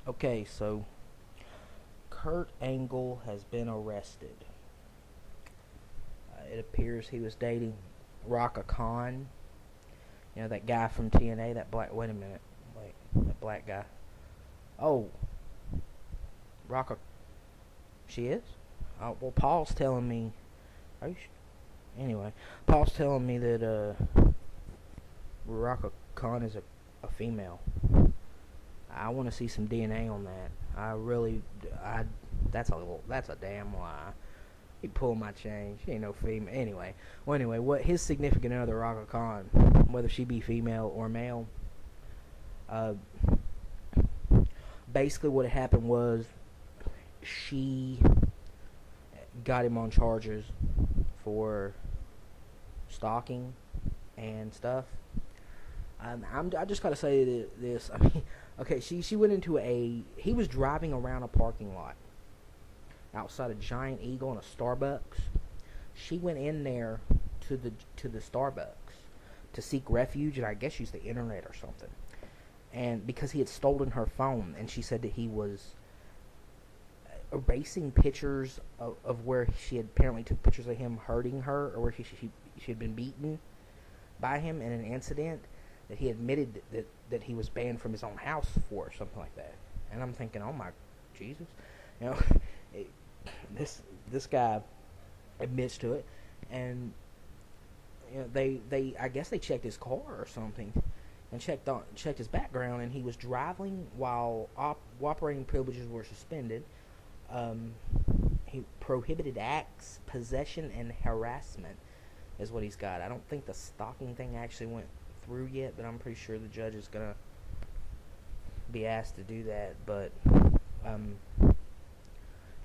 Okay, so Kurt Angle has been arrested. It appears he was dating Rhaka Khan. You know, that guy from TNA, that black. Wait a minute. Wait, that black guy. Oh, Rhaka. She is? Well, Paul's telling me. Are you Anyway, Paul's telling me that Rhaka Khan is a female. I want to see some DNA on that. That's a damn lie. He pulled my chain. She ain't no female. Anyway, what his significant other, Rhaka Khan, whether she be female or male, uh, basically what happened was she got him on charges for stalking and stuff. I just gotta say this. I mean, okay, she went into he was driving around a parking lot outside a Giant Eagle and a Starbucks. She went in there to the Starbucks to seek refuge, and I guess use the internet or something. And because he had stolen her phone, and she said that he was erasing pictures of where she had apparently took pictures of him hurting her, or where she had been beaten by him in an incident that he admitted that he was banned from his own house for, or something like that. And I'm thinking, oh my Jesus, you know, it, this guy admits to it, and you know, they I guess they checked his car or something, and checked his background, and he was driving while operating privileges were suspended. He prohibited acts, possession, and harassment is what he's got. I don't think the stalking thing actually went through yet, but I'm pretty sure the judge is gonna be asked to do that. But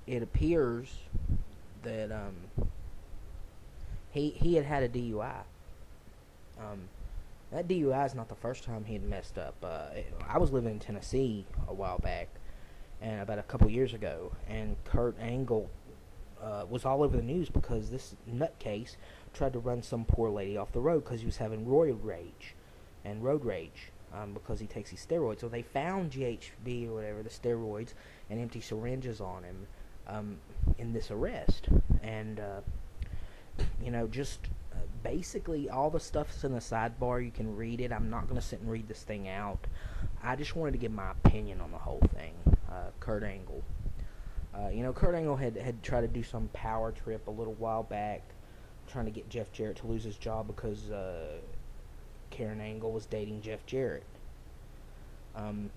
it appears that he had a DUI. That DUI is not the first time he had messed up. I was living in Tennessee a while back, and about a couple years ago, and Kurt Angle was all over the news because this nutcase tried to run some poor lady off the road because he was having roid rage and road rage because he takes these steroids. So they found GHB or whatever, the steroids, and empty syringes on him in this arrest. And, just basically all the stuff that's in the sidebar, you can read it. I'm not going to sit and read this thing out. I just wanted to give my opinion on the whole thing. Kurt Angle. Kurt Angle had tried to do some power trip a little while back, trying to get Jeff Jarrett to lose his job because Karen Angle was dating Jeff Jarrett. I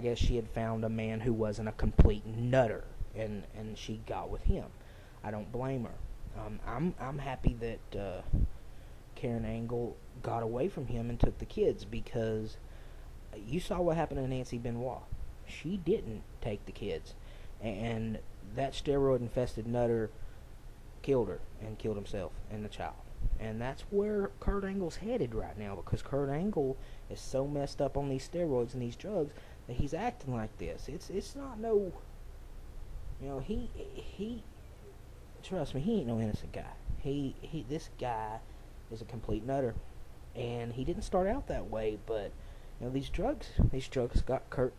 guess she had found a man who wasn't a complete nutter, and she got with him. I don't blame her. I'm happy that Karen Angle got away from him and took the kids, because you saw what happened to Nancy Benoit. She didn't take the kids, and that steroid-infested nutter killed her and killed himself and the child. And that's where Kurt Angle's headed right now, because Kurt Angle is so messed up on these steroids and these drugs that he's acting like this. It's not no, he trust me, he ain't no innocent guy. This guy is a complete nutter, and he didn't start out that way. But these drugs got Kurt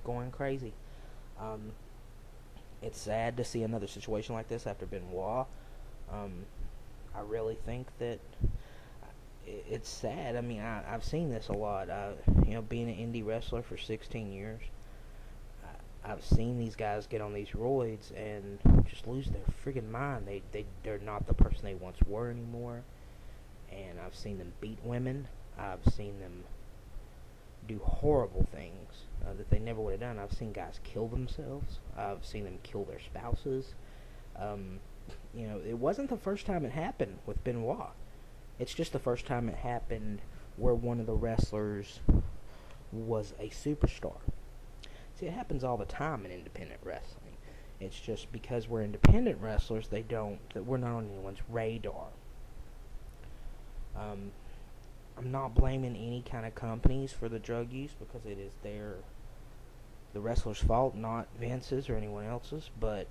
going crazy. It's sad to see another situation like this after Benoit. I really think that it's sad. I mean, I've seen this a lot. Being an indie wrestler for 16 years, I've seen these guys get on these roids and just lose their friggin' mind. They're not the person they once were anymore. And I've seen them beat women. I've seen them do horrible things that they never would have done. I've seen guys kill themselves. I've seen them kill their spouses. It wasn't the first time it happened with Benoit. It's just the first time it happened where one of the wrestlers was a superstar. See, it happens all the time in independent wrestling. It's just because we're independent wrestlers, that we're not on anyone's radar. I'm not blaming any kind of companies for the drug use, because it is the wrestler's fault, not Vince's or anyone else's. But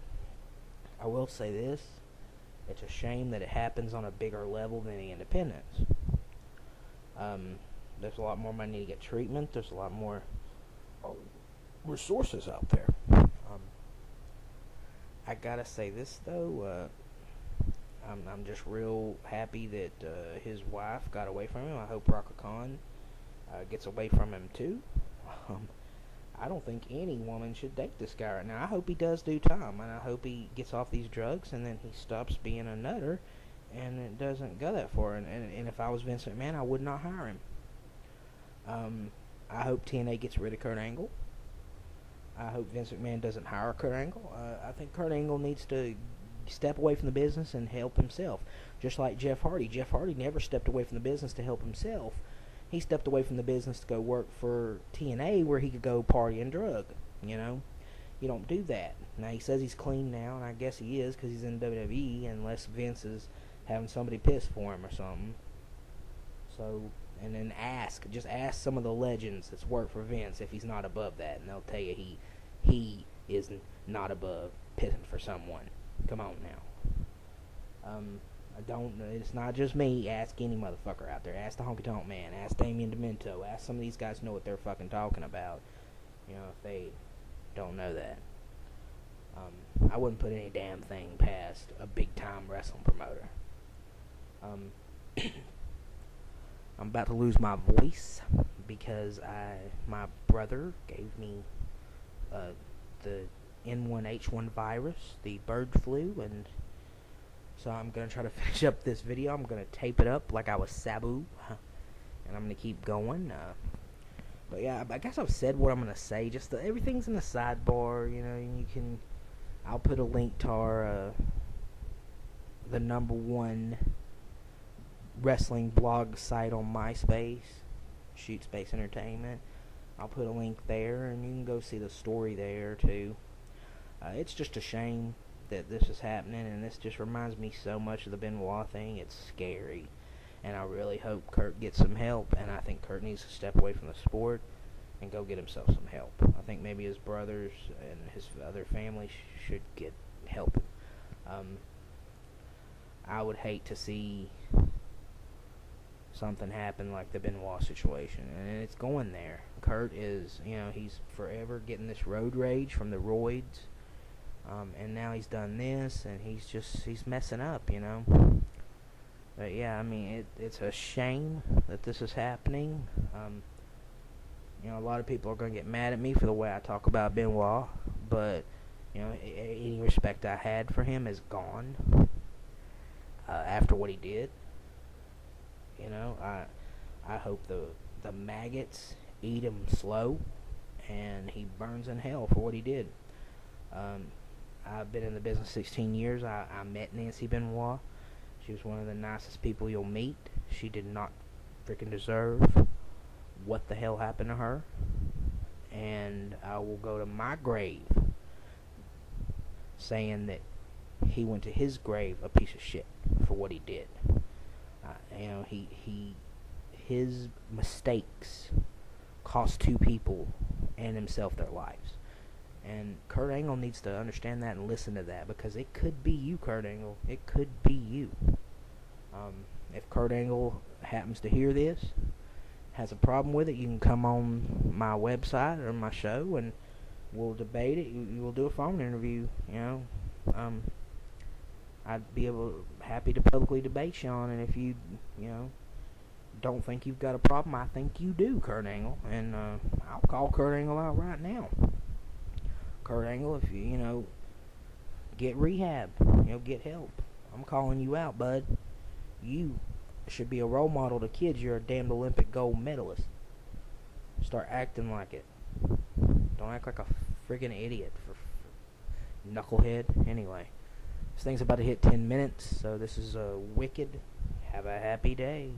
I will say this: it's a shame that it happens on a bigger level than the independents. There's a lot more money to get treatment. There's a lot more resources out there. I gotta say this though, I'm just real happy that his wife got away from him. I hope Rhaka gets away from him too. I don't think any woman should date this guy right now. I hope he does do time, and I hope he gets off these drugs, and then he stops being a nutter, and it doesn't go that far. And if I was Vince McMahon, I would not hire him. I hope TNA gets rid of Kurt Angle. I hope Vince McMahon doesn't hire Kurt Angle. I think Kurt Angle needs to step away from the business and help himself, just like Jeff Hardy. Jeff Hardy never stepped away from the business to help himself. He stepped away from the business to go work for TNA where he could go party and drug, you know? You don't do that. Now, he says he's clean now, and I guess he is because he's in WWE, unless Vince is having somebody piss for him or something. So, and then just ask some of the legends that's worked for Vince if he's not above that, and they'll tell you he is not above pissing for someone. Come on now. It's not just me. Ask any motherfucker out there. Ask the Honky Tonk Man. Ask Damien Demento. Ask some of these guys who know what they're fucking talking about. You know, if they don't know that. I wouldn't put any damn thing past a big-time wrestling promoter. I'm about to lose my voice because my brother gave me the N1H1 virus, the bird flu, and so I'm going to try to finish up this video. I'm going to tape it up like I was Sabu, and I'm going to keep going. But yeah, I guess I've said what I'm going to say. Just everything's in the sidebar, you know, and I'll put a link to our, the #1 wrestling blog site on MySpace, Shoot Space Entertainment. I'll put a link there, and you can go see the story there, too. It's just a shame that this is happening, and this just reminds me so much of the Benoit thing. It's scary, and I really hope Kurt gets some help, and I think Kurt needs to step away from the sport and go get himself some help. I think maybe his brothers and his other family should get help. I would hate to see something happen like the Benoit situation, and it's going there. Kurt is, you know, he's forever getting this road rage from the roids. And now he's done this, and he's messing up, you know. But yeah, I mean, it's a shame that this is happening. You know, a lot of people are going to get mad at me for the way I talk about Benoit, but, you know, any respect I had for him is gone after what he did. You know, I hope the maggots eat him slow, and he burns in hell for what he did. I've been in the business 16 years. I met Nancy Benoit. She was one of the nicest people you'll meet. She did not freaking deserve what the hell happened to her. And I will go to my grave saying that he went to his grave a piece of shit for what he did. You know, his mistakes cost 2 people and himself their lives. And Kurt Angle needs to understand that and listen to that, because it could be you, Kurt Angle. It could be you. If Kurt Angle happens to hear this, has a problem with it, you can come on my website or my show and we'll debate it. We'll do a phone interview, you know. I'd be happy to publicly debate you on it. If you know, don't think you've got a problem, I think you do, Kurt Angle. And I'll call Kurt Angle out right now. Kurt Angle, if you know, get rehab, you know, get help. I'm calling you out, bud. You should be a role model to kids. You're a damned Olympic gold medalist. Start acting like it. Don't act like a friggin' idiot, for knucklehead. Anyway, this thing's about to hit 10 minutes, so this is Wicked. Have a happy day.